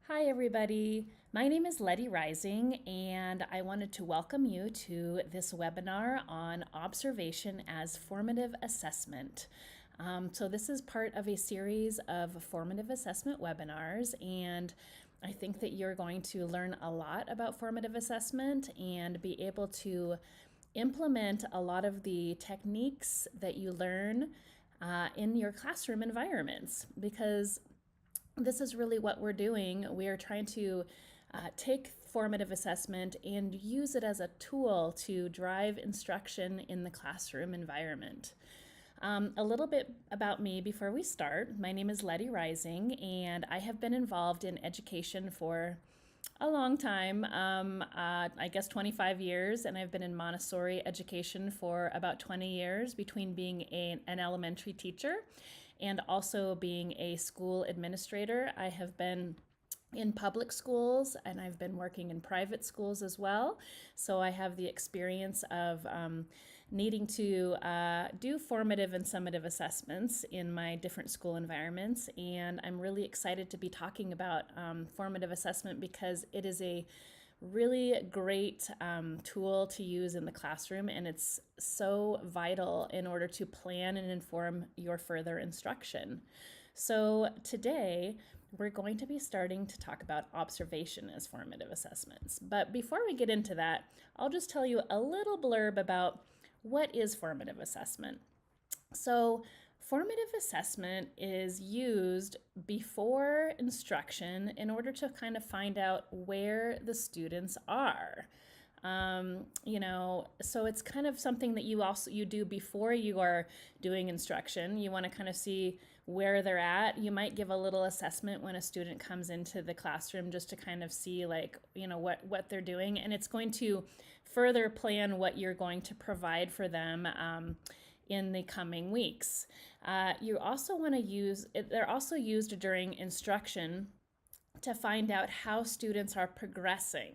Hi, everybody. My name is Letty Rising, and I wanted to welcome you to this webinar on observation as formative assessment. This is part of a series of formative assessment webinars, and I think that you're going to learn a lot about formative assessment and be able to implement a lot of the techniques that you learn in your classroom environments because this is really what we're doing. We are trying to take formative assessment and use it as a tool to drive instruction in the classroom environment. A little bit about me before we start. My name is Letty Rising, and I have been involved in education for a long time, I guess 25 years, and I've been in Montessori education for about 20 years between being an elementary teacher and also being a school administrator. I have been in public schools and I've been working in private schools as well. So I have the experience of needing to do formative and summative assessments in my different school environments. And I'm really excited to be talking about formative assessment because it is a really great tool to use in the classroom, and it's so vital in order to plan and inform your further instruction. So today, we're going to be starting to talk about observation as formative assessments. But before we get into that, I'll just tell you a little blurb about what is formative assessment. So, formative assessment is used before instruction in order to kind of find out where the students are. So it's kind of something that you do before you are doing instruction. You want to kind of see where they're at. You might give a little assessment when a student comes into the classroom just to kind of see what they're doing, and it's going to further plan what you're going to provide for them in the coming weeks. You also want to they're also used during instruction to find out how students are progressing.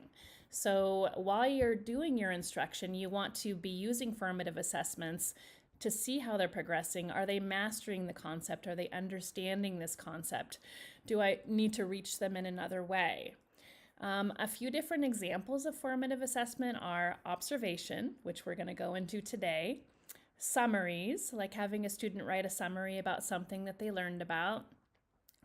So while you're doing your instruction, you want to be using formative assessments to see how they're progressing. Are they mastering the concept? Are they understanding this concept? Do I need to reach them in another way? A few different examples of formative assessment are observation, which we're going to go into today, summaries, like having a student write a summary about something that they learned about,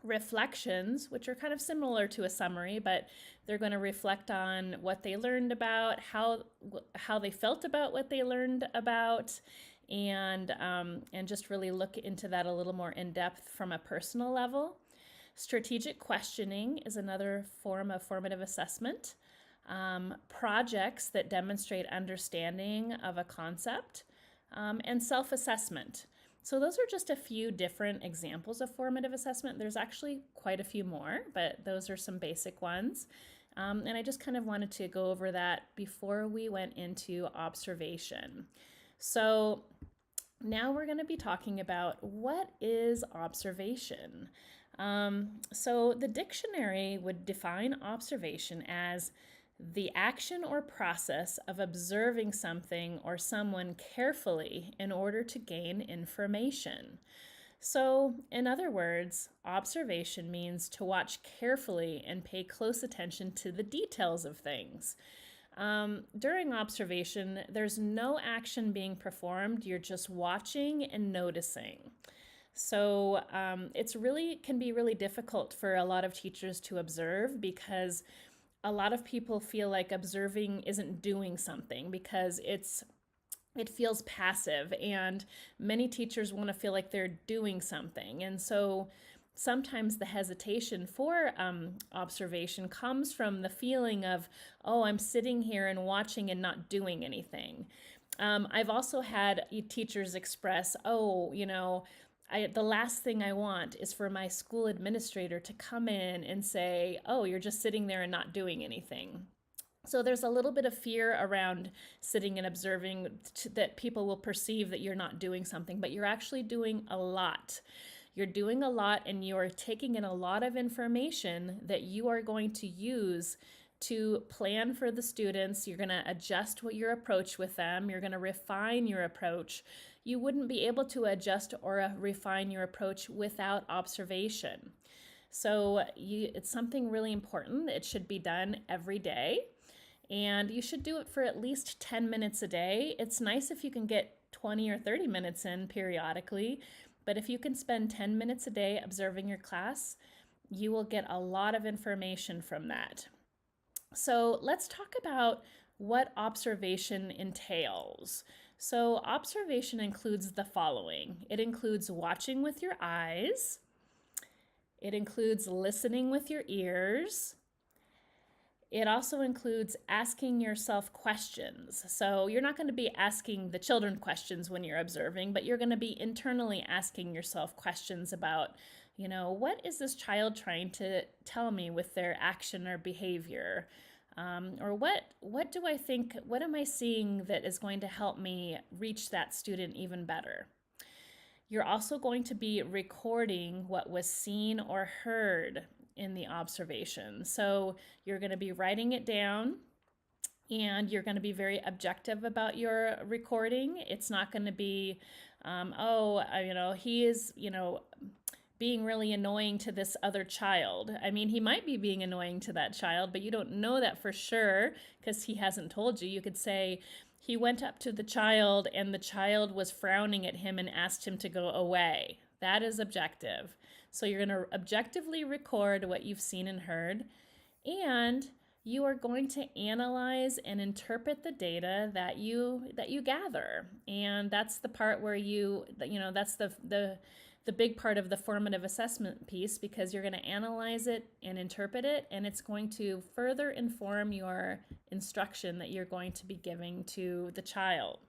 reflections, which are kind of similar to a summary, but they're going to reflect on what they learned about, how they felt about what they learned about, and just really look into that a little more in depth from a personal level. Strategic questioning is another form of formative assessment. Projects that demonstrate understanding of a concept, and self-assessment. So those are just a few different examples of formative assessment. There's actually quite a few more, but those are some basic ones. And I just kind of wanted to go over that before we went into observation. So now we're going to be talking about what is observation. So the dictionary would define observation as the action or process of observing something or someone carefully in order to gain information. So, in other words, observation means to watch carefully and pay close attention to the details of things. During observation, there's no action being performed, you're just watching and noticing. So it's really can be really difficult for a lot of teachers to observe because a lot of people feel like observing isn't doing something because it feels passive, and many teachers want to feel like they're doing something. And so sometimes the hesitation for observation comes from the feeling of, oh, I'm sitting here and watching and not doing anything. I've also had teachers express, oh, the last thing I want is for my school administrator to come in and say, oh, you're just sitting there and not doing anything. So there's a little bit of fear around sitting and observing that people will perceive that you're not doing something, but you're actually doing a lot. You're doing a lot and you're taking in a lot of information that you are going to use to plan for the students. You're going to adjust your approach with them. You're going to refine your approach. You wouldn't be able to adjust or refine your approach without observation. So it's something really important. It should be done every day, and you should do it for at least 10 minutes a day. It's nice if you can get 20 or 30 minutes in periodically, but if you can spend 10 minutes a day observing your class, you will get a lot of information from that. So let's talk about what observation entails. So observation includes the following. It includes watching with your eyes. It includes listening with your ears. It also includes asking yourself questions. So you're not going to be asking the children questions when you're observing, but you're going to be internally asking yourself questions about, what is this child trying to tell me with their action or behavior? Or what do I think, what am I seeing that is going to help me reach that student even better? You're also going to be recording what was seen or heard in the observation. So you're going to be writing it down, and you're going to be very objective about your recording. It's not going to be, he is, being really annoying to this other child. I mean, he might be being annoying to that child, but you don't know that for sure because he hasn't told you. You could say, he went up to the child and the child was frowning at him and asked him to go away. That is objective. So you're going to objectively record what you've seen and heard, and you are going to analyze and interpret the data that you gather. And that's the part where that's the big part of the formative assessment piece, because you're going to analyze it and interpret it, and it's going to further inform your instruction that you're going to be giving to the child.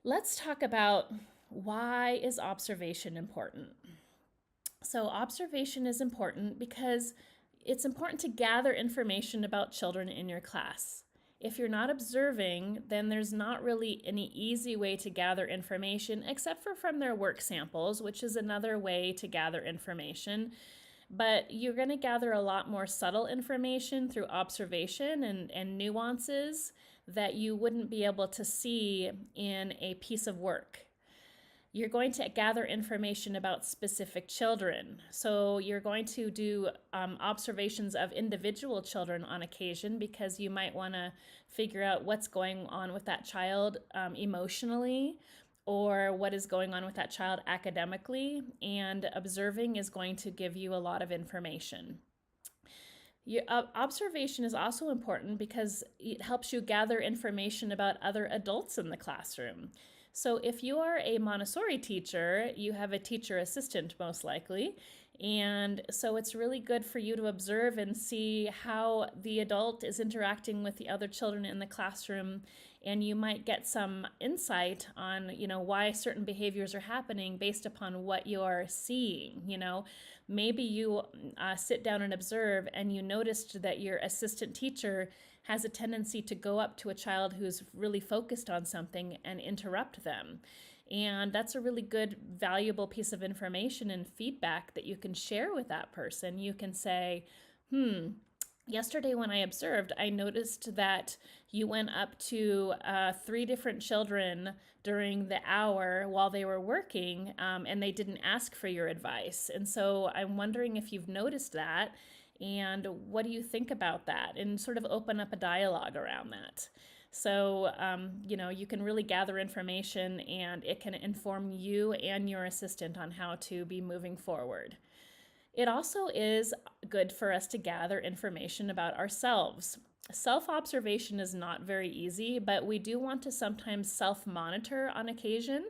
Let's talk about, why is observation important? So observation is important because it's important to gather information about children in your class. If you're not observing, then there's not really any easy way to gather information except for from their work samples, which is another way to gather information. But you're going to gather a lot more subtle information through observation and nuances that you wouldn't be able to see in a piece of work. You're going to gather information about specific children. So you're going to do observations of individual children on occasion, because you might want to figure out what's going on with that child emotionally, or what is going on with that child academically. And observing is going to give you a lot of information. Observation is also important because it helps you gather information about other adults in the classroom. So if you are a Montessori teacher, you have a teacher assistant most likely, and so it's really good for you to observe and see how the adult is interacting with the other children in the classroom, and you might get some insight on, why certain behaviors are happening based upon what you're seeing. Maybe you sit down and observe, and you noticed that your assistant teacher has a tendency to go up to a child who's really focused on something and interrupt them. And that's a really good, valuable piece of information and feedback that you can share with that person. You can say, yesterday when I observed, I noticed that you went up to 3 different children during the hour while they were working, and they didn't ask for your advice. And so I'm wondering if you've noticed that, and what do you think about that? And sort of open up a dialogue around that. So, you can really gather information, and it can inform you and your assistant on how to be moving forward. It also is good for us to gather information about ourselves. Self-observation is not very easy, but we do want to sometimes self-monitor on occasion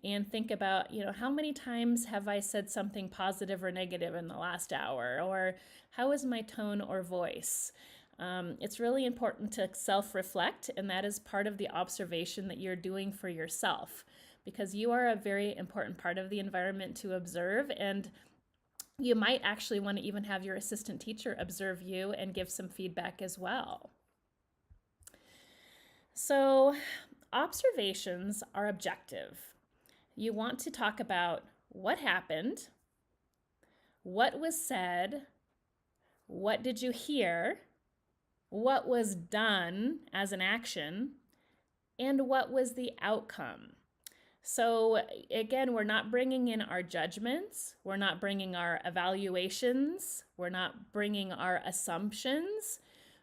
and think about, how many times have I said something positive or negative in the last hour? Or how is my tone or voice? It's really important to self-reflect, and that is part of the observation that you're doing for yourself, because you are a very important part of the environment to observe, and you might actually want to even have your assistant teacher observe you and give some feedback as well. So, observations are objective. You want to talk about what happened, what was said, what did you hear, what was done as an action, and what was the outcome. So again, we're not bringing in our judgments, we're not bringing our evaluations, we're not bringing our assumptions.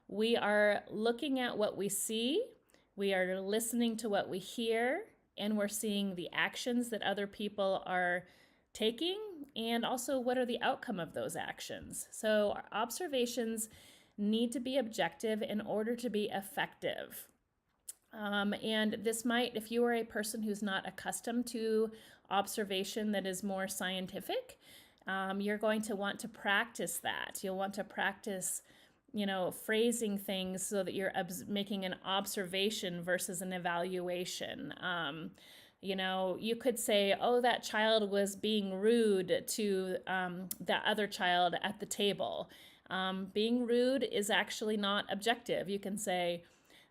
We are looking at what we see, we are listening to what we hear, and we're seeing the actions that other people are taking and also what are the outcome of those actions. So our observations need to be objective in order to be effective. And this might, if you are a person who's not accustomed to observation that is more scientific, you're going to want to practice that. You'll want to practice, phrasing things so that you're making an observation versus an evaluation. You could say, oh, that child was being rude to that other child at the table. Being rude is actually not objective. You can say,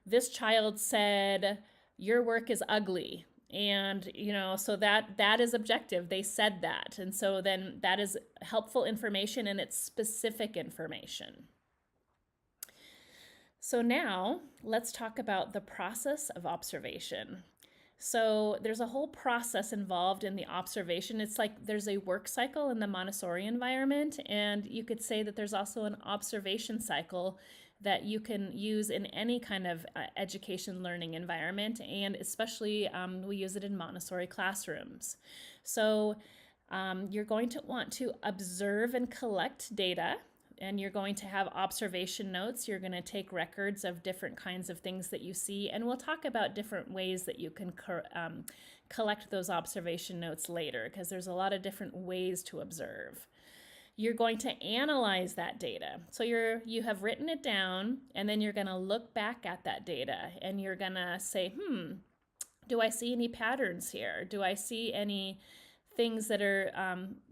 this child said, your work is ugly. And, so that is objective. They said that. And so then that is helpful information and it's specific information. So now let's talk about the process of observation. So there's a whole process involved in the observation. It's like there's a work cycle in the Montessori environment, and you could say that there's also an observation cycle that you can use in any kind of education learning environment, and especially we use it in Montessori classrooms. So you're going to want to observe and collect data, and you're going to have observation notes. You're going to take records of different kinds of things that you see, and we'll talk about different ways that you can collect those observation notes later, because there's a lot of different ways to observe. You're going to analyze that data. So you have written it down, and then you're going to look back at that data, and you're going to say, do I see any patterns here? Do I see any things that are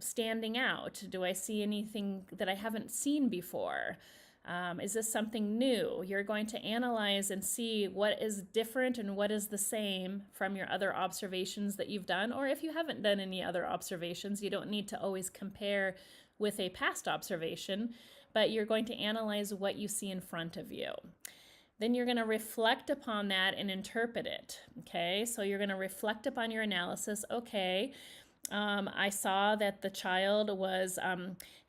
standing out? Do I see anything that I haven't seen before? Is this something new? You're going to analyze and see what is different and what is the same from your other observations that you've done. Or if you haven't done any other observations, you don't need to always compare with a past observation, but you're going to analyze what you see in front of you. Then you're going to reflect upon that and interpret it. Okay, so you're going to reflect upon your analysis. Okay, I saw that the child was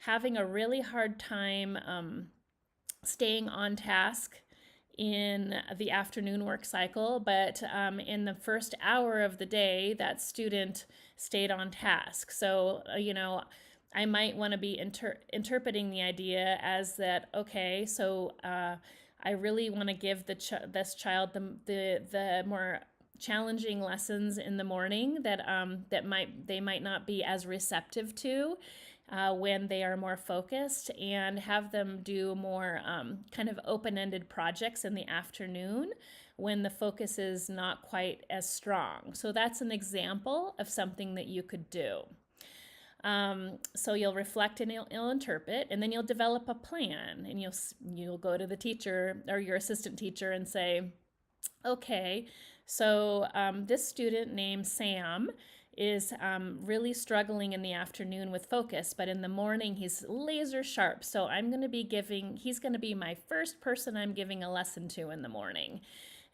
having a really hard time staying on task in the afternoon work cycle, but in the first hour of the day, that student stayed on task. So, I might want to be interpreting the idea as that, okay, so I really want to give this child the more challenging lessons in the morning that they might not be as receptive to when they are more focused, and have them do more kind of open-ended projects in the afternoon when the focus is not quite as strong. So that's an example of something that you could do. So you'll reflect and you'll interpret, and then you'll develop a plan, and you'll go to the teacher or your assistant teacher and say, okay, so this student named Sam is really struggling in the afternoon with focus, but in the morning he's laser sharp. So he's going to be my first person I'm giving a lesson to in the morning.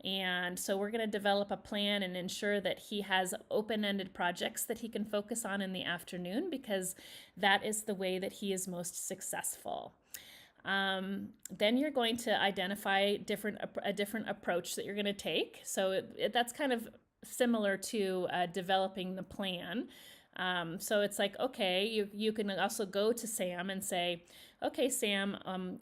And so we're going to develop a plan and ensure that he has open-ended projects that he can focus on in the afternoon, because that is the way that he is most successful. Then you're going to identify a different approach that you're going to take. So that's kind of similar to developing the plan. So it's like, okay, you can also go to Sam and say, okay, Sam,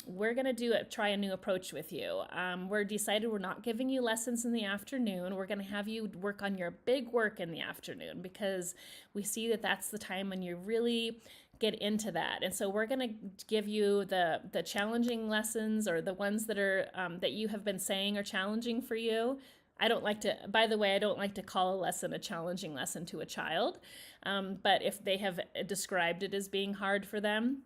we're going to try a new approach with you. We're decided we're not giving you lessons in the afternoon. We're going to have you work on your big work in the afternoon, because we see that that's the time when you really get into that. And so we're going to give you the challenging lessons, or the ones that are that you have been saying are challenging for you. By the way, I don't like to call a lesson a challenging lesson to a child. But if they have described it as being hard for them,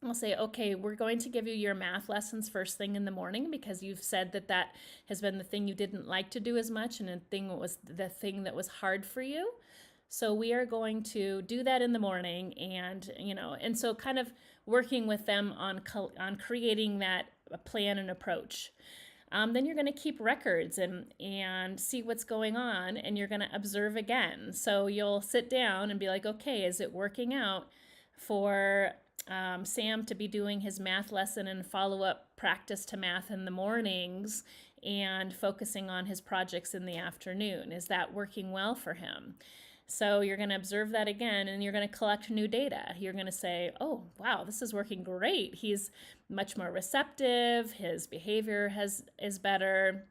I'll say, okay, we're going to give you your math lessons first thing in the morning, because you've said that has been the thing you didn't like to do as much, and the thing that was hard for you. So we are going to do that in the morning, and so kind of working with them on creating that plan and approach. then you're going to keep records and see what's going on, and you're going to observe again. So you'll sit down and be like, okay, is it working out for Sam to be doing his math lesson and follow-up practice to math in the mornings and focusing on his projects in the afternoon? Is that working well for him? So you're going to observe that again, and you're going to collect new data. You're going to say, oh, wow, this is working great. He's much more receptive. His behavior is better.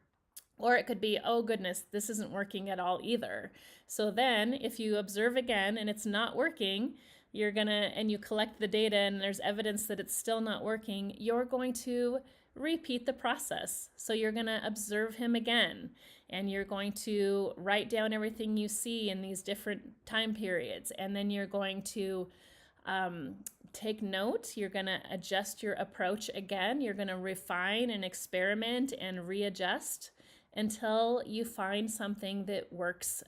Or it could be, oh, goodness, this isn't working at all either. So then if you observe again and it's not working, and you collect the data and there's evidence that it's still not working, you're going to repeat the process. So you're going to observe him again, and you're going to write down everything you see in these different time periods, and then you're going to take note. You're going to adjust your approach again. You're going to refine and experiment and readjust until you find something that works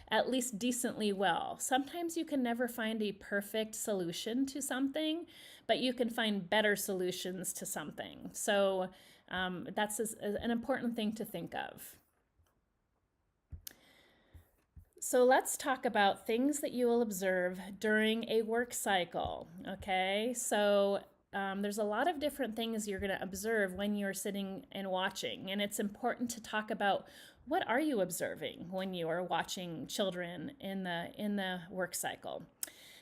at least decently well. Sometimes you can never find a perfect solution to something, but you can find better solutions to something. So that's an important thing to think of. So let's talk about things that you will observe during a work cycle, okay? So there's a lot of different things you're going to observe when you're sitting and watching, and it's important to talk about what are you observing when you are watching children in the work cycle.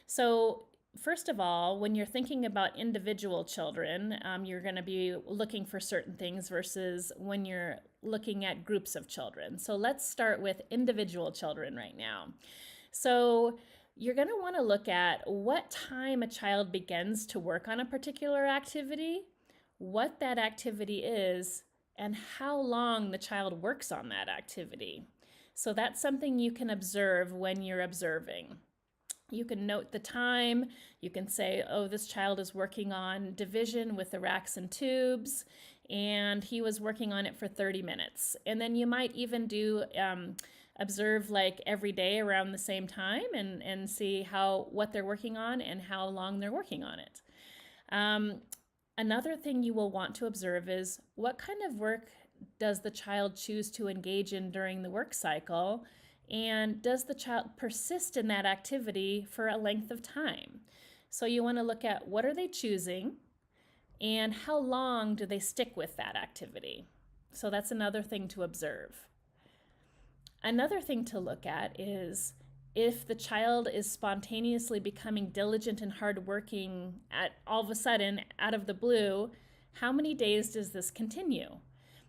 So first of all, when you're thinking about individual children, you're going to be looking for certain things versus when you're looking at groups of children. So let's start with individual children right now. So you're going to want to look at what time a child begins to work on a particular activity, what that activity is, and how long the child works on that activity. So that's something you can observe when you're observing. You can note the time. You can say, oh, this child is working on division with the racks and tubes, and he was working on it for 30 minutes. And then you might even do observe like every day around the same time and see what they're working on and how long they're working on it. Another thing you will want to observe is what kind of work does the child choose to engage in during the work cycle, and does the child persist in that activity for a length of time? So you want to look at what are they choosing and how long do they stick with that activity. So that's another thing to observe. Another thing to look at is if the child is spontaneously becoming diligent and hardworking all of a sudden, out of the blue, how many days does this continue?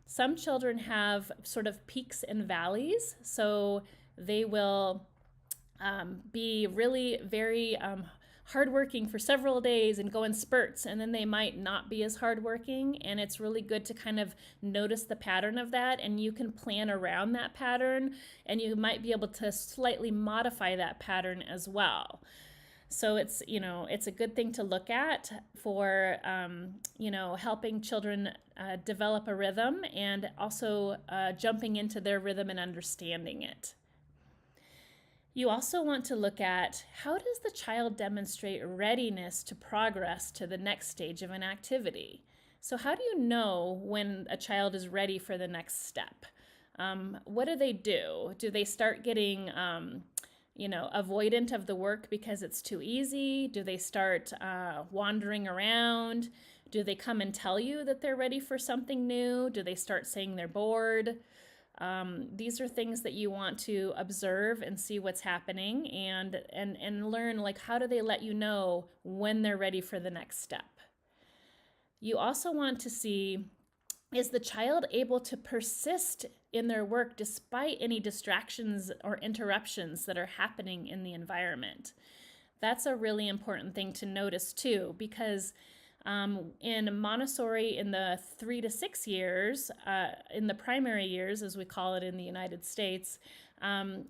Some children have sort of peaks and valleys, so they will be really very hardworking for several days and go in spurts, and then they might not be as hardworking, and it's really good to kind of notice the pattern of that, and you can plan around that pattern, and you might be able to slightly modify that pattern as well. So it's a good thing to look at for helping children develop a rhythm, and also jumping into their rhythm and understanding it. You also want to look at how does the child demonstrate readiness to progress to the next stage of an activity. So how do you know when a child is ready for the next step? What do they do? Do they start getting avoidant of the work because it's too easy? Do they start wandering around? Do they come and tell you that they're ready for something new? Do they start saying they're bored? These are things that you want to observe and see what's happening and learn, like, how do they let you know when they're ready for the next step? You also want to see, is the child able to persist in their work despite any distractions or interruptions that are happening in the environment? That's a really important thing to notice too, because in Montessori, in the 3 to 6 years, in the primary years, as we call it in the United States,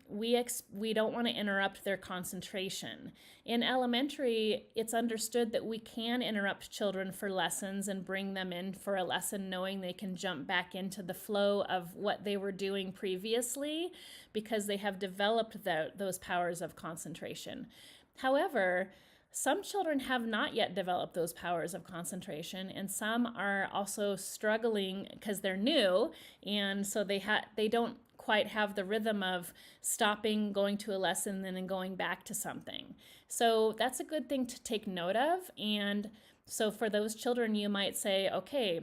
we don't want to interrupt their concentration. In elementary, it's understood that we can interrupt children for lessons and bring them in for a lesson knowing they can jump back into the flow of what they were doing previously because they have developed those powers of concentration. However, Some children have not yet developed those powers of concentration, and some are also struggling because they're new, and so they don't quite have the rhythm of stopping, going to a lesson, and then going back to something. So that's a good thing to take note of. And so for those children, you might say, okay,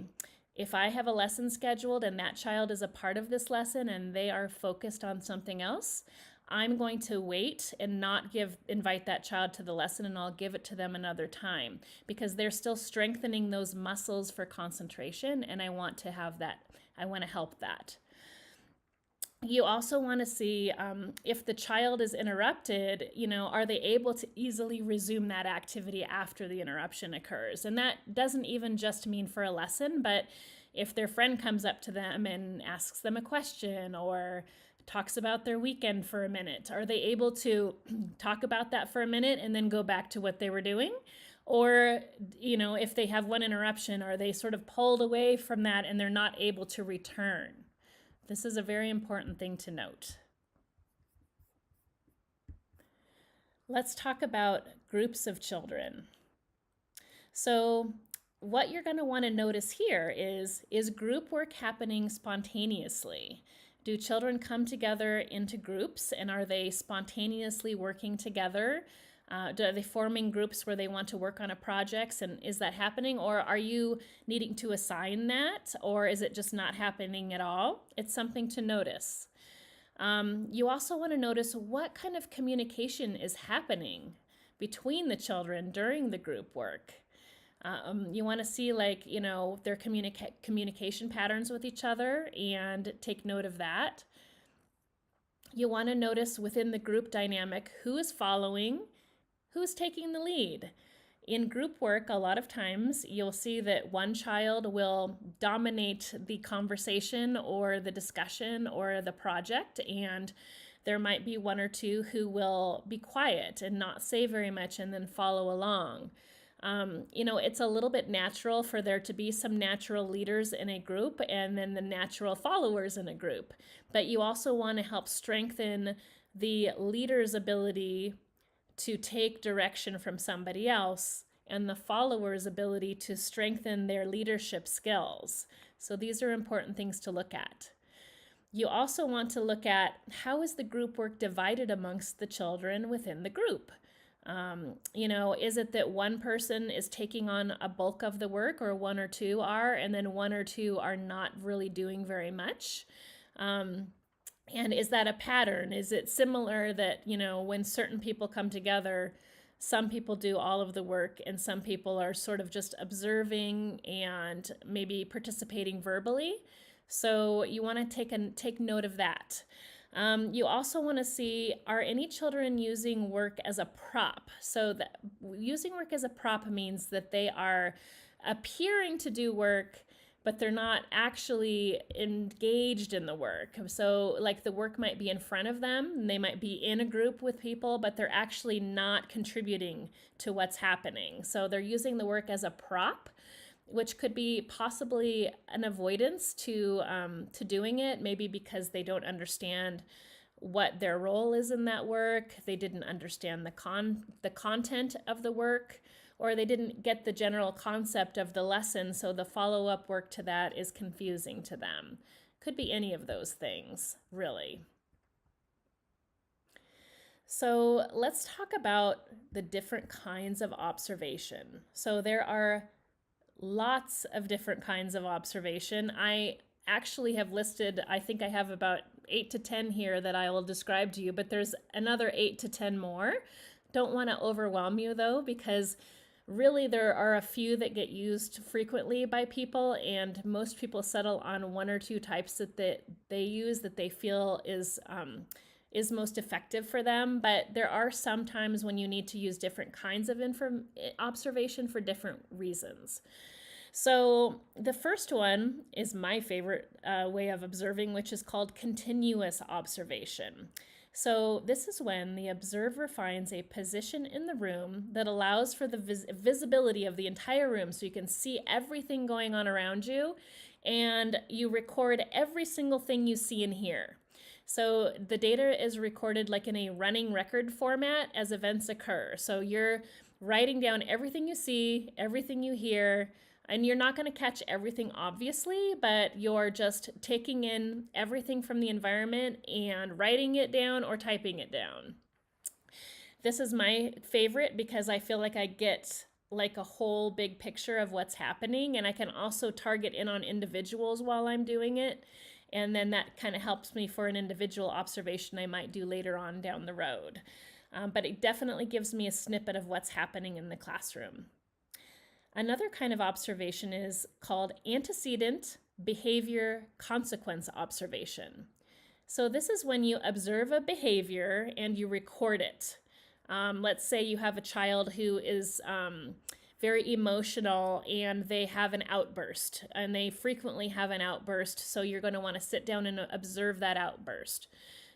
if I have a lesson scheduled and that child is a part of this lesson and they are focused on something else, I'm going to wait and not invite that child to the lesson, and I'll give it to them another time because they're still strengthening those muscles for concentration, and I want to have that. I want to help that. You also want to see if the child is interrupted, are they able to easily resume that activity after the interruption occurs? And that doesn't even just mean for a lesson, but if their friend comes up to them and asks them a question or talks about their weekend for a minute, are they able to talk about that for a minute and then go back to what they were doing? Or, if they have one interruption, are they sort of pulled away from that and they're not able to return? This is a very important thing to note. Let's talk about groups of children. So what you're going to want to notice here is group work happening spontaneously? Do children come together into groups, and are they spontaneously working together? Are they forming groups where they want to work on a project, and is that happening? Or are you needing to assign that, or is it just not happening at all? It's something to notice. You also want to notice what kind of communication is happening between the children during the group work. You want to see their communication patterns with each other and take note of that. You want to notice within the group dynamic who is following, who's taking the lead. In group work, a lot of times you'll see that one child will dominate the conversation or the discussion or the project, and there might be one or two who will be quiet and not say very much and then follow along. It's a little bit natural for there to be some natural leaders in a group and then the natural followers in a group. But you also want to help strengthen the leader's ability to take direction from somebody else and the followers' ability to strengthen their leadership skills. So these are important things to look at. You also want to look at how is the group work divided amongst the children within the group. Is it that one person is taking on a bulk of the work, or one or two are, and then one or two are not really doing very much? And is that a pattern? Is it similar that, when certain people come together, some people do all of the work and some people are sort of just observing and maybe participating verbally? So you want to take note of that. You also want to see, are any children using work as a prop? So using work as a prop means that they are appearing to do work, but they're not actually engaged in the work. So the work might be in front of them, and they might be in a group with people, but they're actually not contributing to what's happening. So they're using the work as a prop, which could be possibly an avoidance to doing it, maybe because they don't understand what their role is in that work, they didn't understand the content of the work, or they didn't get the general concept of the lesson, so the follow-up work to that is confusing to them. Could be any of those things, really. So let's talk about the different kinds of observation. So there are lots of different kinds of observation. I actually have listed, I think I have about 8 to 10 here that I will describe to you, but there's another 8 to 10 more. Don't want to overwhelm you though, because really there are a few that get used frequently by people, and most people settle on one or two types that they use that they feel is most effective for them. But there are some times when you need to use different kinds of observation for different reasons. So the first one is my favorite way of observing, which is called continuous observation. So this is when the observer finds a position in the room that allows for the visibility of the entire room, so you can see everything going on around you, and you record every single thing you see and hear. So the data is recorded like in a running record format as events occur. So you're writing down everything you see, everything you hear, and you're not going to catch everything, obviously, but you're just taking in everything from the environment and writing it down or typing it down. This is my favorite because I feel like I get like a whole big picture of what's happening, and I can also target in on individuals while I'm doing it. And then that kind of helps me for an individual observation I might do later on down the road. But it definitely gives me a snippet of what's happening in the classroom. Another kind of observation is called antecedent behavior consequence observation. So this is when you observe a behavior and you record it. Let's say you have a child who is very emotional and they have an outburst, and they frequently have an outburst, so you're going to want to sit down and observe that outburst.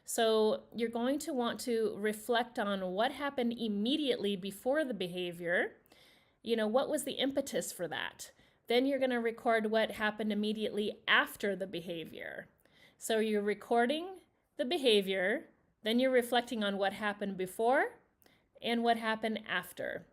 So you're going to want to reflect on what happened immediately before the behavior. What was the impetus for that? Then you're going to record what happened immediately after the behavior. So you're recording the behavior, then you're reflecting on what happened before and what happened after.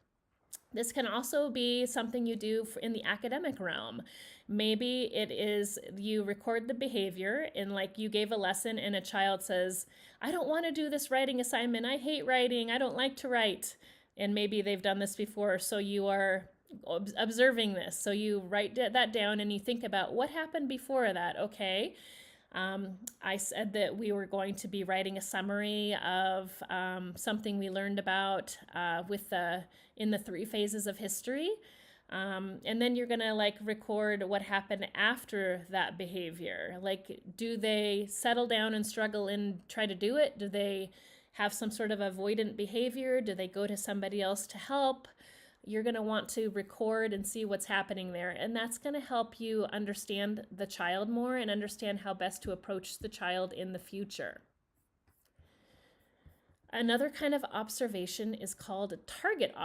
This can also be something you do in the academic realm. Maybe it is you record the behavior, and like you gave a lesson and a child says, I don't want to do this writing assignment. I hate writing. I don't like to write. And maybe they've done this before, so you are observing this. So you write that down and you think about what happened before that. Okay. I said that we were going to be writing a summary of something we learned about in the 3 phases of history. And then you're going to record what happened after that behavior. Do they settle down and struggle and try to do it? Do they have some sort of avoidant behavior? Do they go to somebody else to help? You're going to want to record and see what's happening there. And that's going to help you understand the child more and understand how best to approach the child in the future. Another kind of observation is called target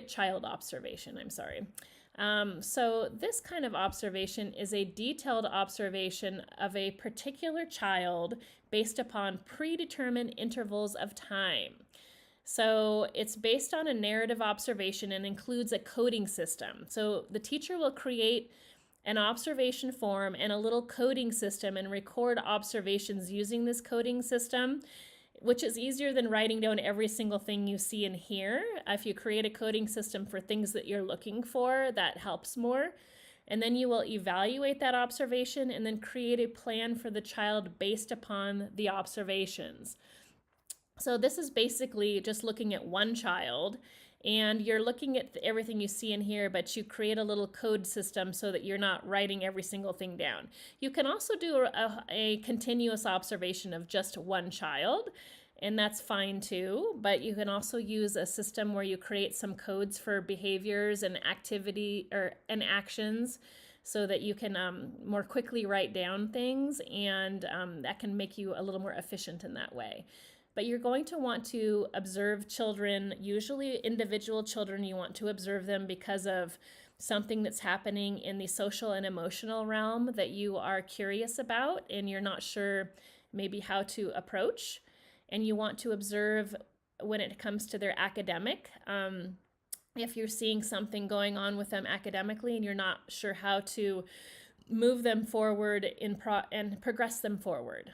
child observation, I'm sorry. So this kind of observation is a detailed observation of a particular child based upon predetermined intervals of time. So it's based on a narrative observation and includes a coding system. So the teacher will create an observation form and a little coding system and record observations using this coding system, which is easier than writing down every single thing you see and hear. If you create a coding system for things that you're looking for, that helps more. And then you will evaluate that observation and then create a plan for the child based upon the observations. So this is basically just looking at one child, and you're looking at everything you see and hear, but you create a little code system so that you're not writing every single thing down. You can also do a continuous observation of just one child, and that's fine too, but you can also use a system where you create some codes for behaviors and and actions so that you can more quickly write down things, and that can make you a little more efficient in that way. But you're going to want to observe children, usually individual children. You want to observe them because of something that's happening in the social and emotional realm that you are curious about and you're not sure maybe how to approach. And you want to observe when it comes to their academic. If you're seeing something going on with them academically and you're not sure how to move them forward and progress them forward.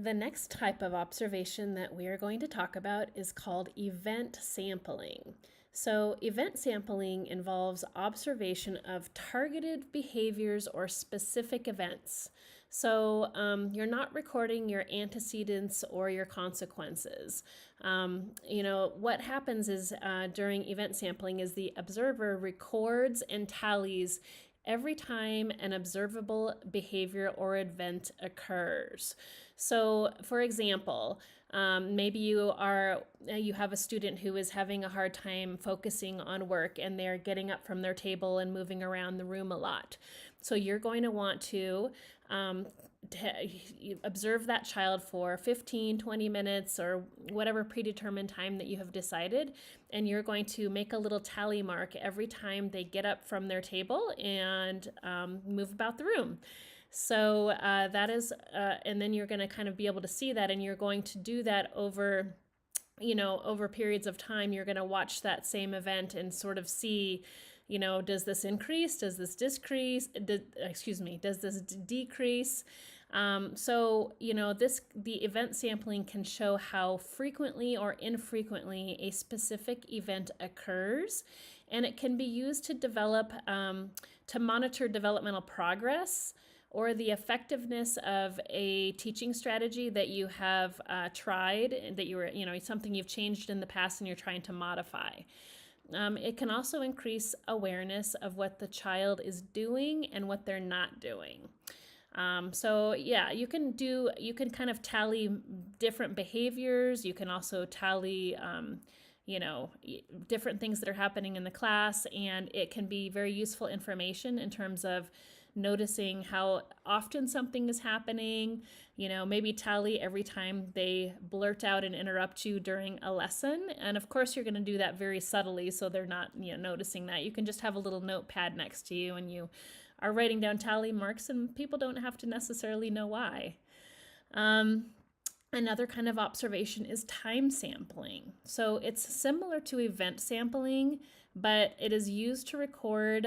The next type of observation that we are going to talk about is called event sampling. So event sampling involves observation of targeted behaviors or specific events. So you're not recording your antecedents or your consequences. What happens is during event sampling is the observer records and tallies every time an observable behavior or event occurs. So, for example, maybe you have a student who is having a hard time focusing on work and they're getting up from their table and moving around the room a lot. So you're going to want to observe that child for 15, 20 minutes or whatever predetermined time that you have decided, and you're going to make a little tally mark every time they get up from their table and move about the room. So that is, and then you're going to kind of be able to see that, and you're going to do that over over periods of time, you're going to watch that same event and sort of see, does this increase? Does this decrease? Does this decrease? The event sampling can show how frequently or infrequently a specific event occurs, and it can be used to monitor developmental progress or the effectiveness of a teaching strategy that you have tried, that something you've changed in the past and you're trying to modify. It can also increase awareness of what the child is doing and what they're not doing. You can kind of tally different behaviors. You can also tally, different things that are happening in the class, and it can be very useful information in terms of noticing how often something is happening, maybe tally every time they blurt out and interrupt you during a lesson. And of course, you're going to do that very subtly, so they're not, noticing that. You can just have a little notepad next to you, and you are writing down tally marks, and people don't have to necessarily know why. Another kind of observation is time sampling. So it's similar to event sampling, but it is used to record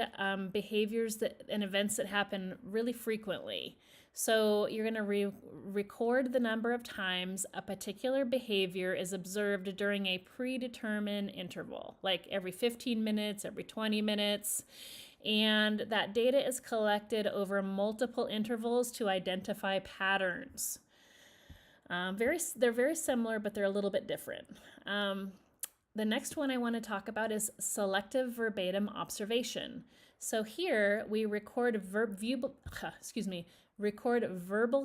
behaviors and events that happen really frequently. So you're going to record the number of times a particular behavior is observed during a predetermined interval, like every 15 minutes, every 20 minutes. And that data is collected over multiple intervals to identify patterns. They're very similar, but they're a little bit different. The next one I want to talk about is selective verbatim observation. So here we record verbal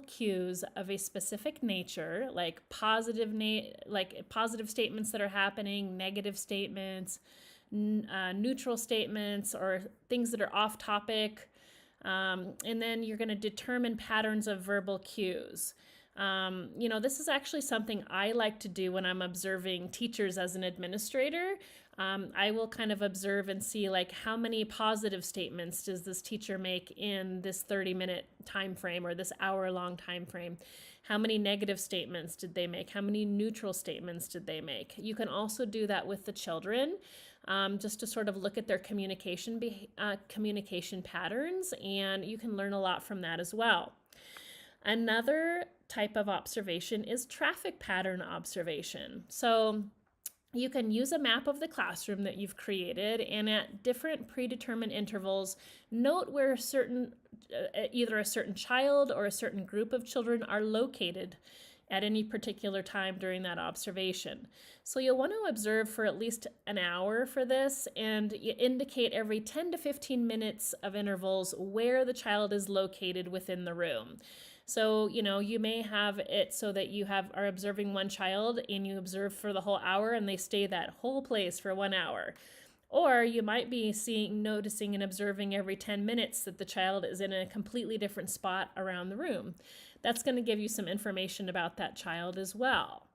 cues of a specific nature, like positive statements that are happening, negative statements, neutral statements, or things that are off topic. And then you're going to determine patterns of verbal cues. This is actually something I like to do when I'm observing teachers as an administrator. I will kind of observe and see, like, how many positive statements does this teacher make in this 30-minute time frame or this hour-long time frame? How many negative statements did they make? How many neutral statements did they make? You can also do that with the children, just to sort of look at their communication patterns, and you can learn a lot from that as well. Another type of observation is traffic pattern observation. So you can use a map of the classroom that you've created, and at different predetermined intervals, note where either a certain child or a certain group of children are located at any particular time during that observation. So you'll want to observe for at least an hour for this, and you indicate every 10 to 15 minutes of intervals where the child is located within the room. So, you may have it so that you are observing one child and you observe for the whole hour and they stay that whole place for 1 hour. Or you might be noticing and observing every 10 minutes that the child is in a completely different spot around the room. That's going to give you some information about that child as well.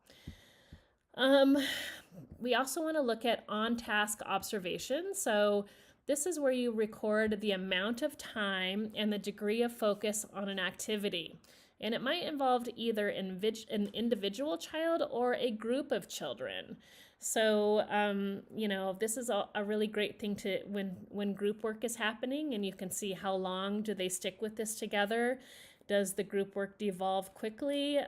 We also want to look at on-task observation. So this is where you record the amount of time and the degree of focus on an activity. And it might involve either an individual child or a group of children. So, this is a really great thing to when group work is happening, and you can see how long do they stick with this together. Does the group work devolve quickly?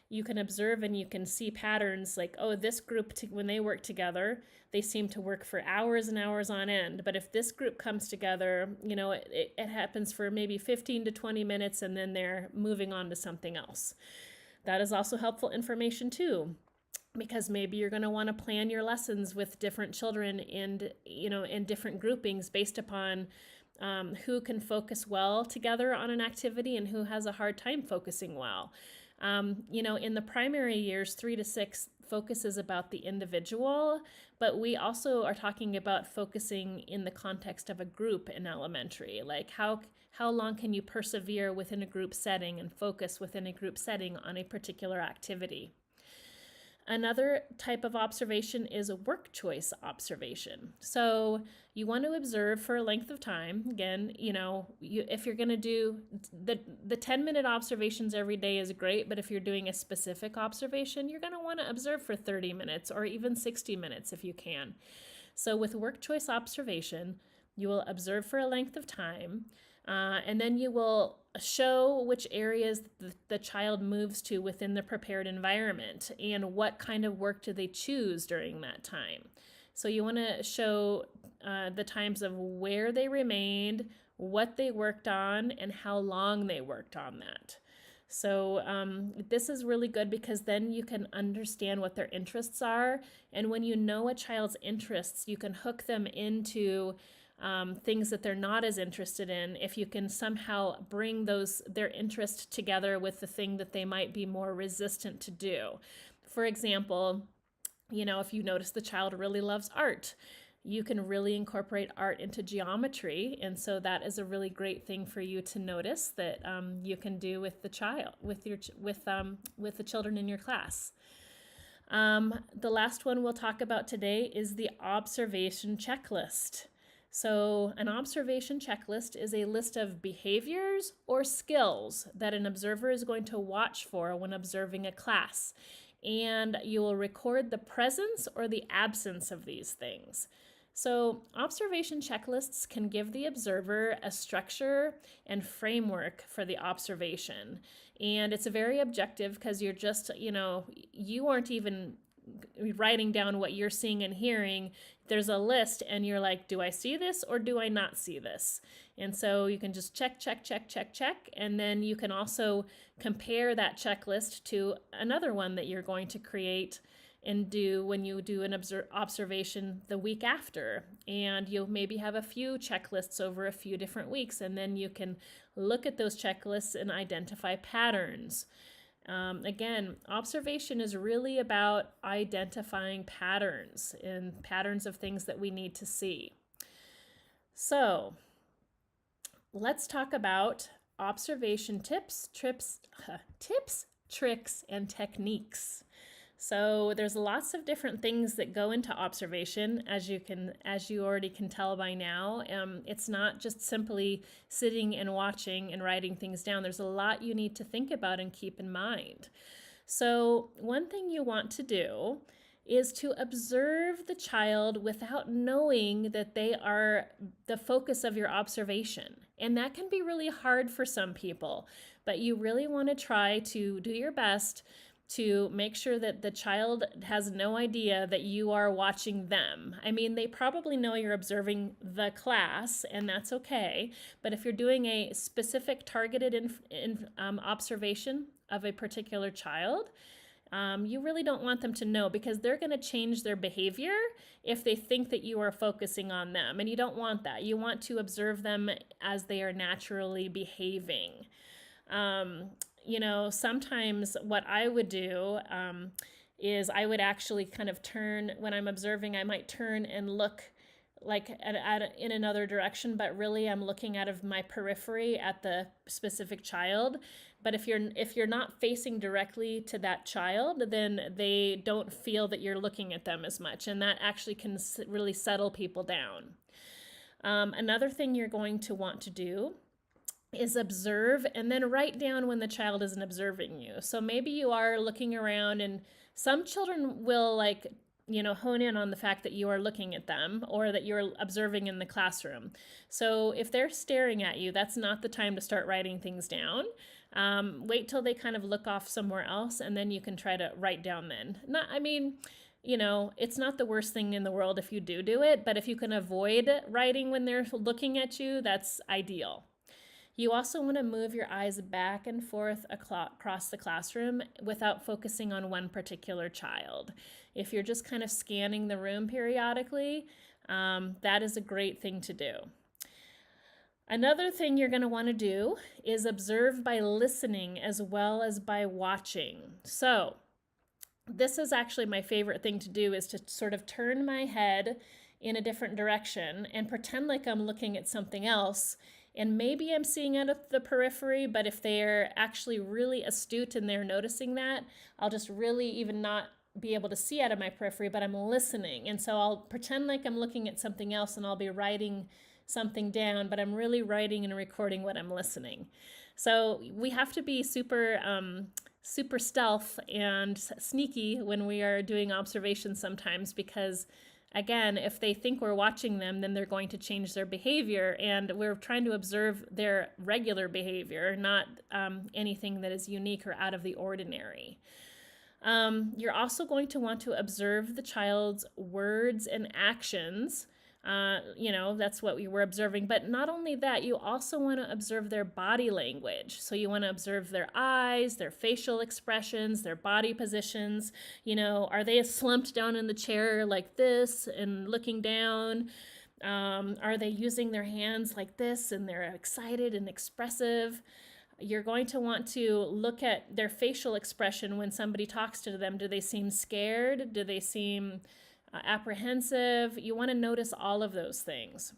You can observe and you can see patterns like, this group, when they work together, they seem to work for hours and hours on end. But if this group comes together, it happens for maybe 15 to 20 minutes and then they're moving on to something else. That is also helpful information too, because maybe you're going to want to plan your lessons with different children and, in different groupings based upon who can focus well together on an activity and who has a hard time focusing well. In the primary years, 3 to 6, focus is about the individual, but we also are talking about focusing in the context of a group in elementary. Like how long can you persevere within a group setting and focus within a group setting on a particular activity? Another type of observation is a work choice observation. So you want to observe for a length of time. Again, if you're going to do the 10-minute observations every day is great, but if you're doing a specific observation, you're going to want to observe for 30 minutes or even 60 minutes if you can. So with work choice observation, you will observe for a length of time, and then you will show which areas the child moves to within the prepared environment and what kind of work do they choose during that time. So you want to show the times of where they remained, what they worked on, and how long they worked on that. So this is really good because then you can understand what their interests are. And when you know a child's interests, you can hook them into things that they're not as interested in if you can somehow bring their interest together with the thing that they might be more resistant to do. For example, if you notice the child really loves art, you can really incorporate art into geometry, and so that is a really great thing for you to notice that you can do with the child, with the children in your class. The last one we'll talk about today is the observation checklist. So an observation checklist is a list of behaviors or skills that an observer is going to watch for when observing a class. And you will record the presence or the absence of these things. So observation checklists can give the observer a structure and framework for the observation. And it's very objective because you're just, you aren't even writing down what you're seeing and hearing. There's a list and you're like, do I see this or do I not see this? And so you can just check. And then you can also compare that checklist to another one that you're going to create and do when you do an observation the week after. And you'll maybe have a few checklists over a few different weeks. And then you can look at those checklists and identify patterns. Again, observation is really about identifying patterns and patterns of things that we need to see. So let's talk about observation tips, tricks, and techniques. So there's lots of different things that go into observation, as you already can tell by now. It's not just simply sitting and watching and writing things down. There's a lot you need to think about and keep in mind. So one thing you want to do is to observe the child without knowing that they are the focus of your observation. And that can be really hard for some people, but you really want to try to do your best to make sure that the child has no idea that you are watching them. I mean, they probably know you're observing the class, and that's okay. But if you're doing a specific targeted observation of a particular child, you really don't want them to know because they're going to change their behavior if they think that you are focusing on them. And you don't want that. You want to observe them as they are naturally behaving. Sometimes what I would do is I would actually kind of turn, when I'm observing, I might turn and look like in another direction, but really I'm looking out of my periphery at the specific child. But if you're not facing directly to that child, then they don't feel that you're looking at them as much, and that actually can really settle people down. Another thing you're going to want to do is observe and then write down when the child isn't observing you. So maybe you are looking around, and some children will hone in on the fact that you are looking at them or that you're observing in the classroom. So if they're staring at you, that's not the time to start writing things down. Wait till they kind of look off somewhere else, and then you can try to write down then. It's not the worst thing in the world if you do it, but if you can avoid writing when they're looking at you, that's ideal. You also want to move your eyes back and forth across the classroom without focusing on one particular child. If you're just kind of scanning the room periodically, that is a great thing to do. Another thing you're going to want to do is observe by listening as well as by watching. So this is actually my favorite thing to do, is to sort of turn my head in a different direction and pretend like I'm looking at something else. And maybe I'm seeing out of the periphery, but if they're actually really astute and they're noticing that, I'll just really even not be able to see out of my periphery, but I'm listening. And so I'll pretend like I'm looking at something else and I'll be writing something down, but I'm really writing and recording what I'm listening. So we have to be super stealth and sneaky when we are doing observations sometimes, because again, if they think we're watching them, then they're going to change their behavior, and we're trying to observe their regular behavior, not anything that is unique or out of the ordinary. You're also going to want to observe the child's words and actions. That's what we were observing. But not only that, you also want to observe their body language. So you want to observe their eyes, their facial expressions, their body positions. Are they slumped down in the chair like this and looking down? Are they using their hands like this and they're excited and expressive? You're going to want to look at their facial expression when somebody talks to them. Do they seem scared? Do they seem apprehensive? You want to notice all of those things.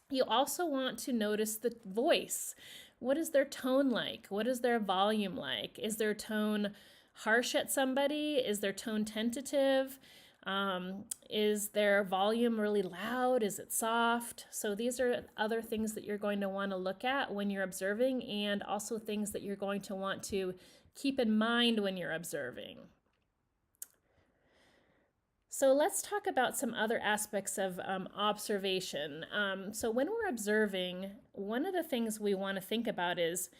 You also want to notice the voice. What is their tone like? What is their volume like? Is their tone harsh at somebody? Is their tone tentative? Is their volume really loud? Is it soft? So these are other things that you're going to want to look at when you're observing, and also things that you're going to want to keep in mind when you're observing. So let's talk about some other aspects of observation. So when we're observing, one of the things we want to think about is,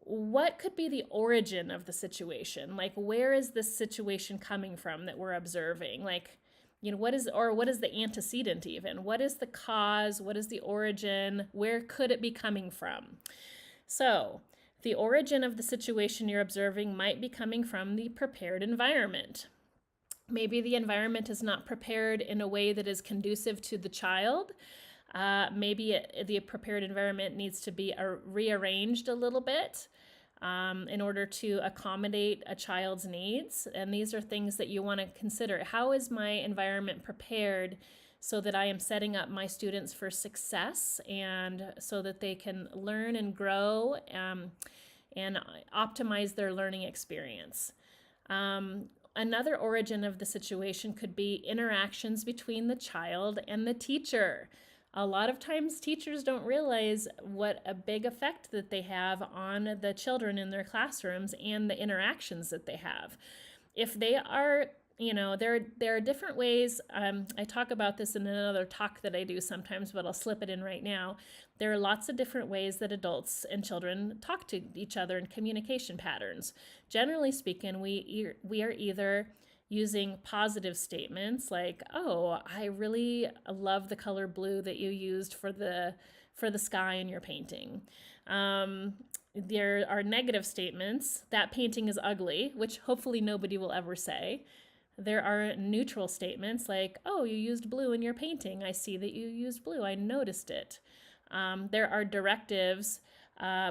what could be the origin of the situation? Like, where is this situation coming from that we're observing? Like, what is the antecedent even? What is the cause? What is the origin? Where could it be coming from? So the origin of the situation you're observing might be coming from the prepared environment. Maybe the environment is not prepared in a way that is conducive to the child. Maybe the prepared environment needs to be rearranged a little bit in order to accommodate a child's needs. And these are things that you want to consider. How is my environment prepared so that I am setting up my students for success, and so that they can learn and grow and optimize their learning experience? Another origin of the situation could be interactions between the child and the teacher. A lot of times teachers don't realize what a big effect that they have on the children in their classrooms and the interactions that they have. If they are, there are different ways. I talk about this in another talk that I do sometimes, but I'll slip it in right now. There are lots of different ways that adults and children talk to each other in communication patterns. Generally speaking, we are either using positive statements like, "Oh, I really love the color blue that you used for the sky in your painting." There are negative statements, "That painting is ugly," which hopefully nobody will ever say. There are neutral statements like, "Oh, you used blue in your painting. I see that you used blue. I noticed it." There are directives.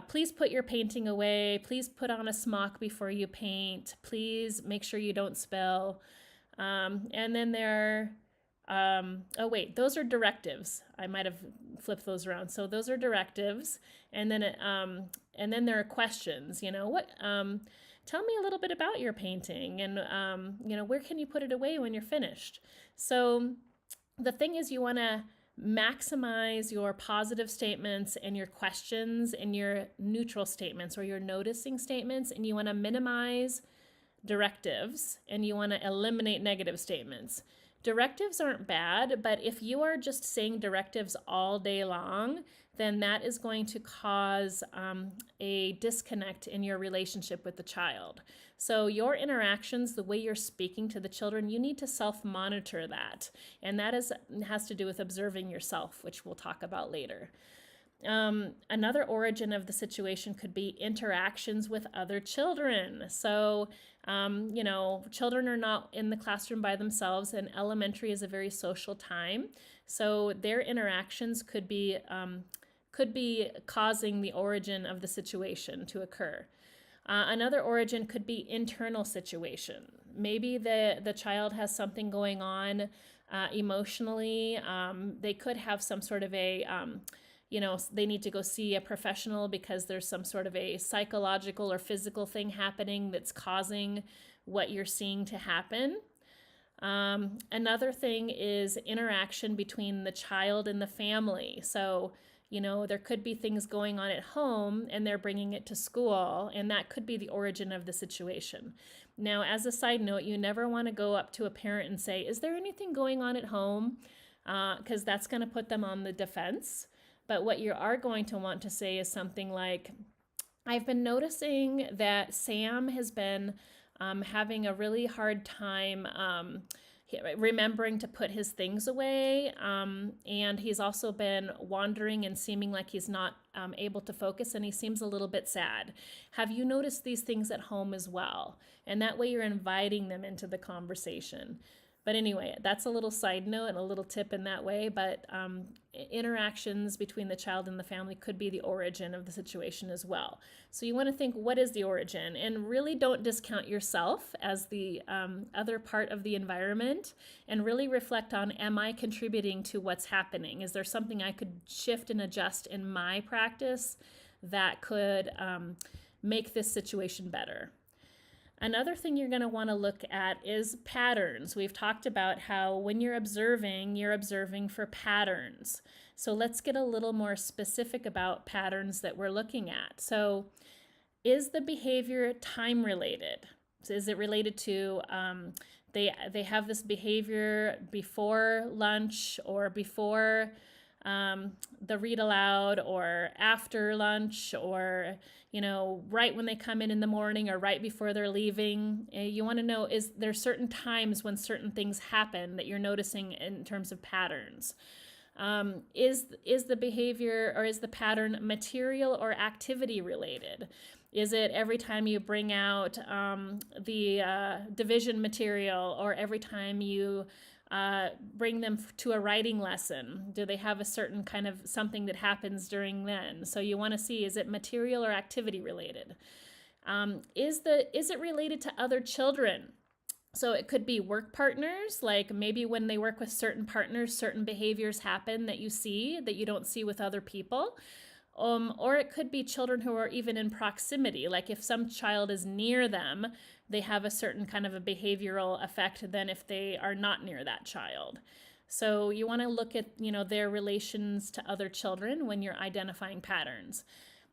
Please put your painting away. Please put on a smock before you paint. Please make sure you don't spill. And then there are, those are directives. I might have flipped those around. So those are directives. And then there are questions. Tell me a little bit about your painting, and where can you put it away when you're finished? So the thing is, you want to maximize your positive statements and your questions and your neutral statements or your noticing statements, and you want to minimize directives, and you want to eliminate negative statements. Directives aren't bad, but if you are just saying directives all day long, then that is going to cause a disconnect in your relationship with the child. So your interactions, the way you're speaking to the children, you need to self-monitor that. And that has to do with observing yourself, which we'll talk about later. Another origin of the situation could be interactions with other children. So, children are not in the classroom by themselves, and elementary is a very social time. So their interactions could be causing the origin of the situation to occur. Another origin could be internal situation. Maybe the child has something going on emotionally. They could have some sort of a, they need to go see a professional because there's some sort of a psychological or physical thing happening that's causing what you're seeing to happen. Another thing is interaction between the child and the family. So, there could be things going on at home and they're bringing it to school, and that could be the origin of the situation. Now, as a side note, you never want to go up to a parent and say, "Is there anything going on at home?" Because that's going to put them on the defense. But what you are going to want to say is something like, "I've been noticing that Sam has been having a really hard time remembering to put his things away. And he's also been wandering and seeming like he's not able to focus, and he seems a little bit sad. Have you noticed these things at home as well?" And that way you're inviting them into the conversation. But anyway, that's a little side note and a little tip in that way. But interactions between the child and the family could be the origin of the situation as well. So you want to think, what is the origin? And really don't discount yourself as the other part of the environment, and really reflect on, am I contributing to what's happening? Is there something I could shift and adjust in my practice that could make this situation better? Another thing you're going to want to look at is patterns. We've talked about how when you're observing for patterns. So let's get a little more specific about patterns that we're looking at. So is the behavior time related? So is it related to they have this behavior before lunch, or before the read aloud, or after lunch, or right when they come in the morning, or right before they're leaving? You want to know, is there certain times when certain things happen that you're noticing in terms of patterns? Is the behavior, or is the pattern material or activity related? Is it every time you bring out the division material, or every time you bring them to a writing lesson? Do they have a certain kind of something that happens during then? So you want to see, is it material or activity related? Is it related to other children? So it could be work partners, like maybe when they work with certain partners, certain behaviors happen that you see that you don't see with other people. Or it could be children who are even in proximity. Like if some child is near them, they have a certain kind of a behavioral effect than if they are not near that child. So you want to look at, their relations to other children when you're identifying patterns.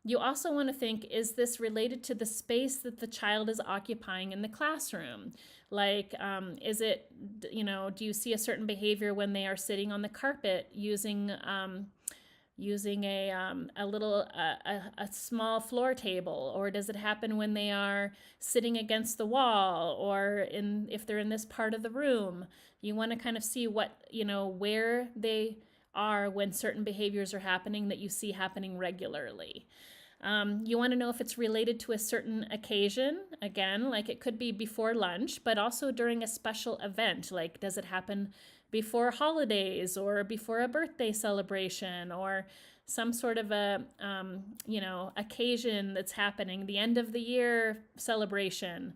You also want to think, is this related to the space that the child is occupying in the classroom? Like, is it, do you see a certain behavior when they are sitting on the carpet using a small floor table? Or does it happen when they are sitting against the wall, or if they're in this part of the room? You want to kind of see where they are when certain behaviors are happening that you see happening regularly. You want to know if it's related to a certain occasion. Again, like it could be before lunch, but also during a special event. Like, does it happen before holidays, or before a birthday celebration, or some sort of a occasion that's happening, the end of the year celebration?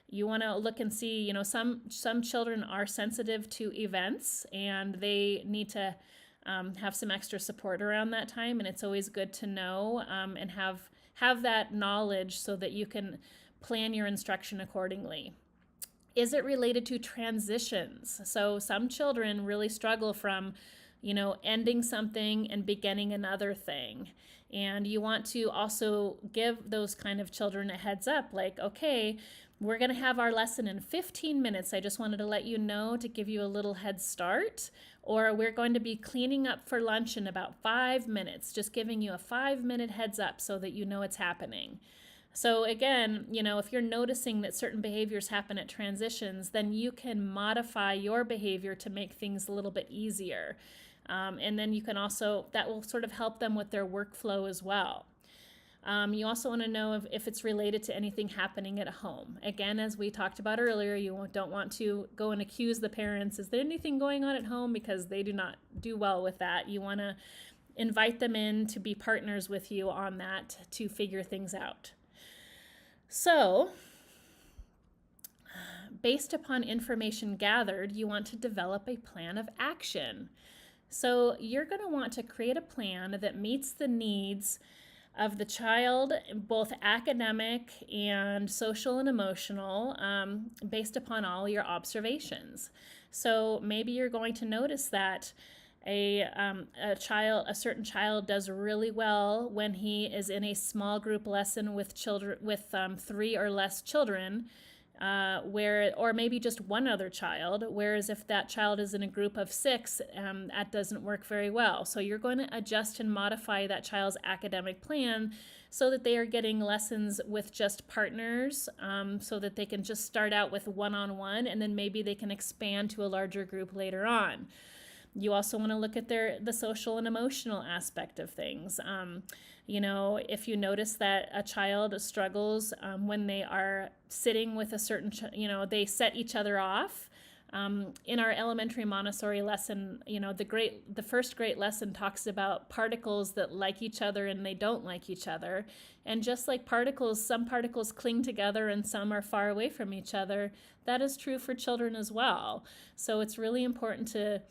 You want to look and see, some children are sensitive to events, and they need to have some extra support around that time, and it's always good to know and have that knowledge so that you can plan your instruction accordingly. Is it related to transitions? So some children really struggle from, ending something and beginning another thing. And you want to also give those kind of children a heads up, like, okay, we're going to have our lesson in 15 minutes. I just wanted to let you know, to give you a little head start. Or we're going to be cleaning up for lunch in about 5 minutes, just giving you a 5-minute heads up so that you know it's happening. So again, if you're noticing that certain behaviors happen at transitions, then you can modify your behavior to make things a little bit easier. And then you can also, that will sort of help them with their workflow as well. You also want to know if it's related to anything happening at home. Again, as we talked about earlier, you don't want to go and accuse the parents, is there anything going on at home? Because they do not do well with that. You want to invite them in to be partners with you on that, to figure things out. So, based upon information gathered, you want to develop a plan of action. So you're going to want to create a plan that meets the needs of the child, both academic and social and emotional, based upon all your observations. So maybe you're going to notice that a certain child does really well when he is in a small group lesson with children with 3 or less children, or maybe just one other child. Whereas if that child is in a group of 6, that doesn't work very well. So you're going to adjust and modify that child's academic plan so that they are getting lessons with just partners, so that they can just start out with one-on-one, and then maybe they can expand to a larger group later on. You also want to look at the social and emotional aspect of things. If you notice that a child struggles when they are sitting with a certain, they set each other off. In our elementary Montessori lesson, the first great lesson talks about particles that like each other and they don't like each other. And just like particles, some particles cling together and some are far away from each other. That is true for children as well. So it's really important to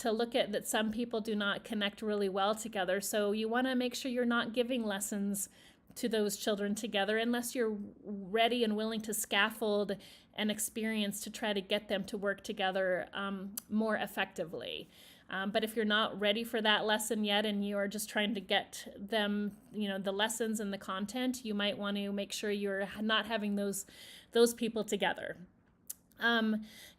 look at that some people do not connect really well together. So you want to make sure you're not giving lessons to those children together unless you're ready and willing to scaffold an experience to try to get them to work together more effectively. But if you're not ready for that lesson yet and you are just trying to get them, the lessons and the content, you might want to make sure you're not having those people together.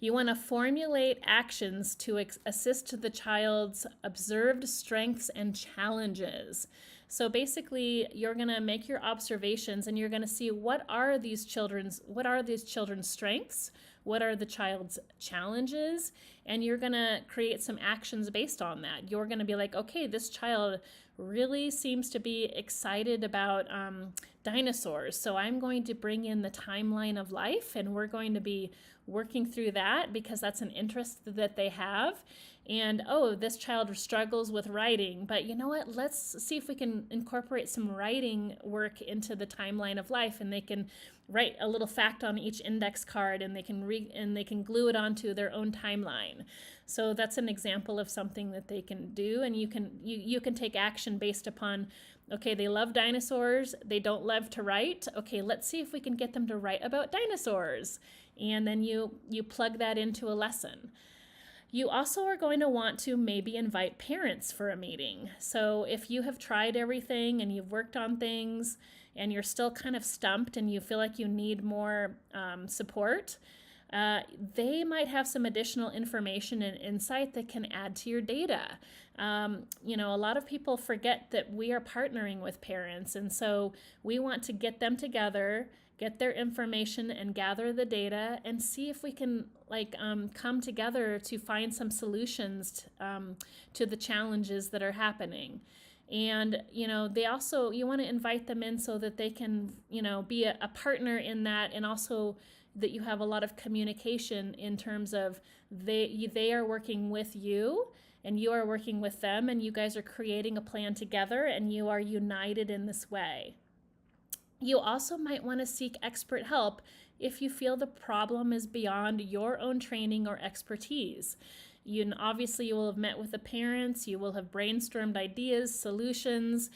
You want to formulate actions to assist the child's observed strengths and challenges. So basically, you're going to make your observations and you're going to see what are these children's strengths, what are the child's challenges, and you're going to create some actions based on that. You're going to be like, okay, this child really seems to be excited about dinosaurs, so I'm going to bring in the timeline of life, and we're going to be working through that because that's an interest that they have. And this child struggles with writing, but you know what? Let's see if we can incorporate some writing work into the timeline of life, and they can write a little fact on each index card, and they can glue it onto their own timeline. So that's an example of something that they can do, and you can take action based upon, okay, they love dinosaurs, they don't love to write. Okay, let's see if we can get them to write about dinosaurs. And then you plug that into a lesson. You also are going to want to maybe invite parents for a meeting. So if you have tried everything and you've worked on things and you're still kind of stumped and you feel like you need more support, they might have some additional information and insight that can add to your data. A lot of people forget that we are partnering with parents, and so we want to get them together, get their information and gather the data and see if we can come together to find some solutions to the challenges that are happening. And, you want to invite them in so that they can, be a partner in that, and also that you have a lot of communication in terms of they are working with you and you are working with them, and you guys are creating a plan together and you are united in this way. You also might want to seek expert help if you feel the problem is beyond your own training or expertise. Obviously, you will have met with the parents, you will have brainstormed ideas, solutions.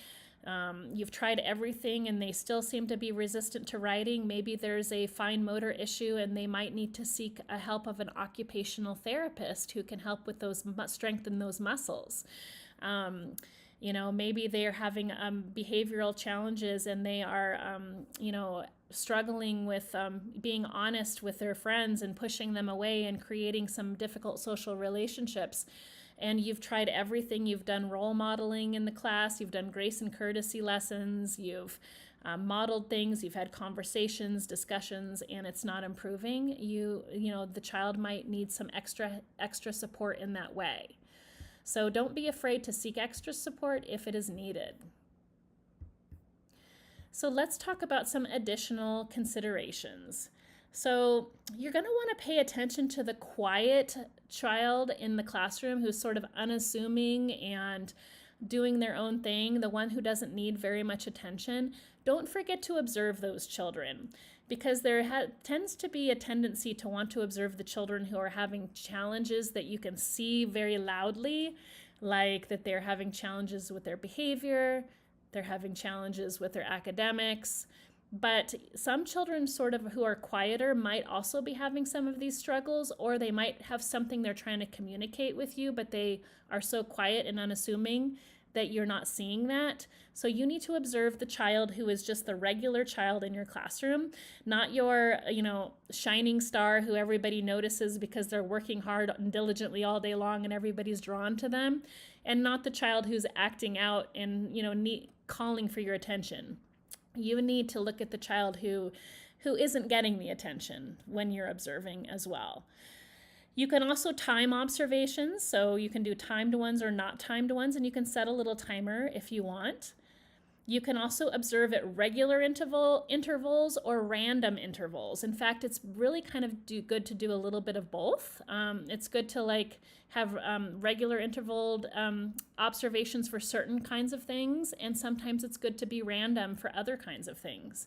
You've tried everything and they still seem to be resistant to writing. Maybe there's a fine motor issue and they might need to seek a help of an occupational therapist who can help with strengthen those muscles. Maybe they're having behavioral challenges and they are, struggling with being honest with their friends and pushing them away and creating some difficult social relationships. And you've tried everything. You've done role modeling in the class. You've done grace and courtesy lessons. You've modeled things. You've had conversations, discussions, and it's not improving. The child might need some extra support in that way. So don't be afraid to seek extra support if it is needed. So let's talk about some additional considerations. So you're going to want to pay attention to the quiet child in the classroom who's sort of unassuming and doing their own thing, the one who doesn't need very much attention. Don't forget to observe those children, because there tends to be a tendency to want to observe the children who are having challenges that you can see very loudly, like that they're having challenges with their behavior, they're having challenges with their academics. But some children sort of who are quieter might also be having some of these struggles, or they might have something they're trying to communicate with you, but they are so quiet and unassuming that you're not seeing that. So you need to observe the child who is just the regular child in your classroom, not your, shining star who everybody notices because they're working hard and diligently all day long and everybody's drawn to them, and not the child who's acting out and, calling for your attention. You need to look at the child who isn't getting the attention when you're observing as well. You can also time observations, so you can do timed ones or not timed ones, and you can set a little timer if you want. You can also observe at regular intervals or random intervals. In fact, it's really kind of good to do a little bit of both. It's good to have regular intervaled observations for certain kinds of things, and sometimes it's good to be random for other kinds of things.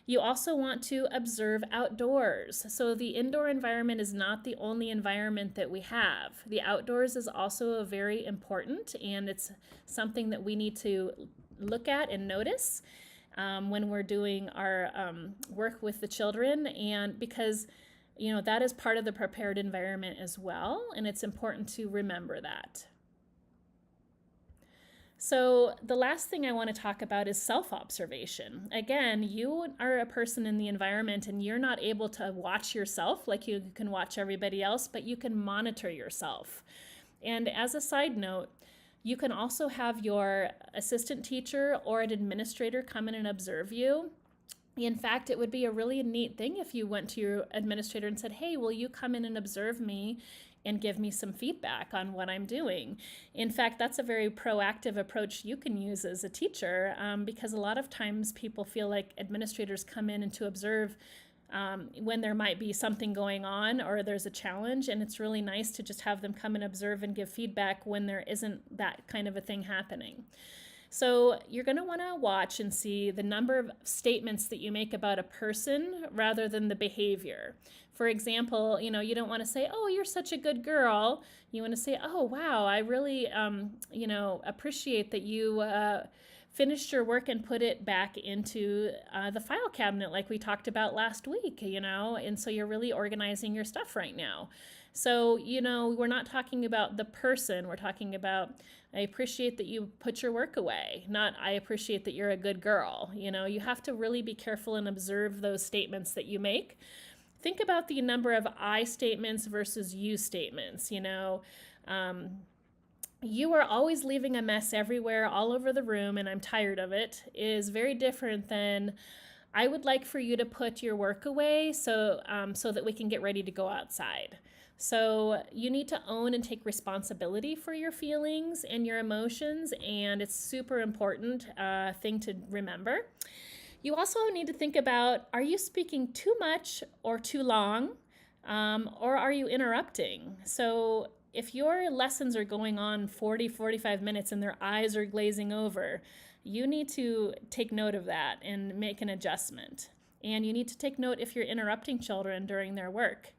You also want to observe outdoors. So the indoor environment is not the only environment that we have. The outdoors is also very important, and it's something that we need to look at and notice when we're doing our work with the children, and because that is part of the prepared environment as well, and it's important to remember that. So the last thing I want to talk about is self-observation. Again, you are a person in the environment and you're not able to watch yourself like you can watch everybody else, but you can monitor yourself. And as a side note, you can also have your assistant teacher or an administrator come in and observe you. In fact, it would be a really neat thing if you went to your administrator and said, hey, will you come in and observe me and give me some feedback on what I'm doing? In fact, that's a very proactive approach you can use as a teacher, because a lot of times people feel like administrators come in and to observe when there might be something going on or there's a challenge, and it's really nice to just have them come and observe and give feedback when there isn't that kind of a thing happening. So you're going to want to watch and see the number of statements that you make about a person rather than the behavior. For example, you don't want to say, oh, you're such a good girl. You want to say, oh, wow, I really, appreciate that you finished your work and put it back into the file cabinet like we talked about last week, and so you're really organizing your stuff right now. So, we're not talking about the person, we're talking about, I appreciate that you put your work away, not I appreciate that you're a good girl. You have to really be careful and observe those statements that you make. Think about the number of I statements versus you statements. You are always leaving a mess everywhere, all over the room, and I'm tired of it, is very different than I would like for you to put your work away so that we can get ready to go outside. So you need to own and take responsibility for your feelings and your emotions, and it's super important thing to remember. You also need to think about, are you speaking too much or too long, or are you interrupting? So if your lessons are going on 40-45 minutes and their eyes are glazing over, you need to take note of that and make an adjustment. And you need to take note if you're interrupting children during their work.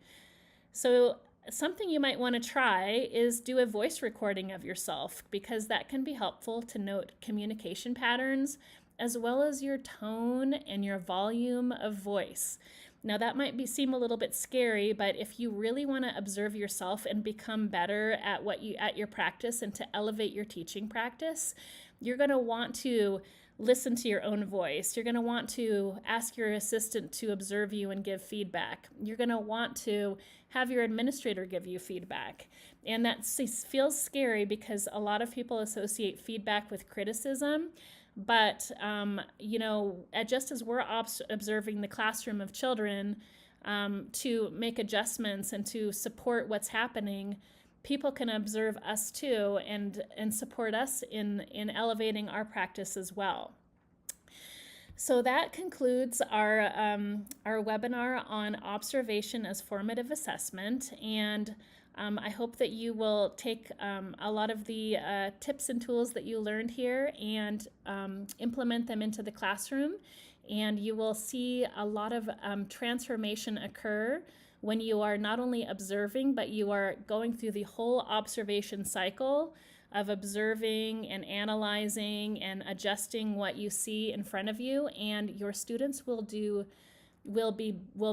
So something you might want to try is do a voice recording of yourself, because that can be helpful to note communication patterns as well as your tone and your volume of voice. Now that might seem a little bit scary, but if you really want to observe yourself and become better at your practice and to elevate your teaching practice, you're going to want to listen to your own voice. You're going to want to ask your assistant to observe you and give feedback. You're going to want to have your administrator give you feedback. And that feels scary because a lot of people associate feedback with criticism. But, just as we're observing the classroom of children to make adjustments and to support what's happening, people can observe us too and support us in elevating our practice as well. So that concludes our webinar on observation as formative assessment, and I hope that you will take a lot of the tips and tools that you learned here and implement them into the classroom, and you will see a lot of transformation occur when you are not only observing, but you are going through the whole observation cycle of observing and analyzing and adjusting what you see in front of you, and your students will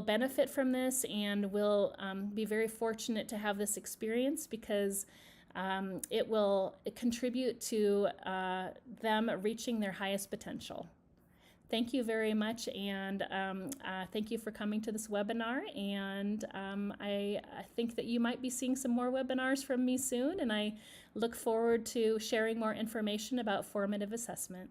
benefit from this and will be very fortunate to have this experience, because it will contribute to them reaching their highest potential. Thank you very much, and thank you for coming to this webinar, and I think that you might be seeing some more webinars from me soon, and I look forward to sharing more information about formative assessment.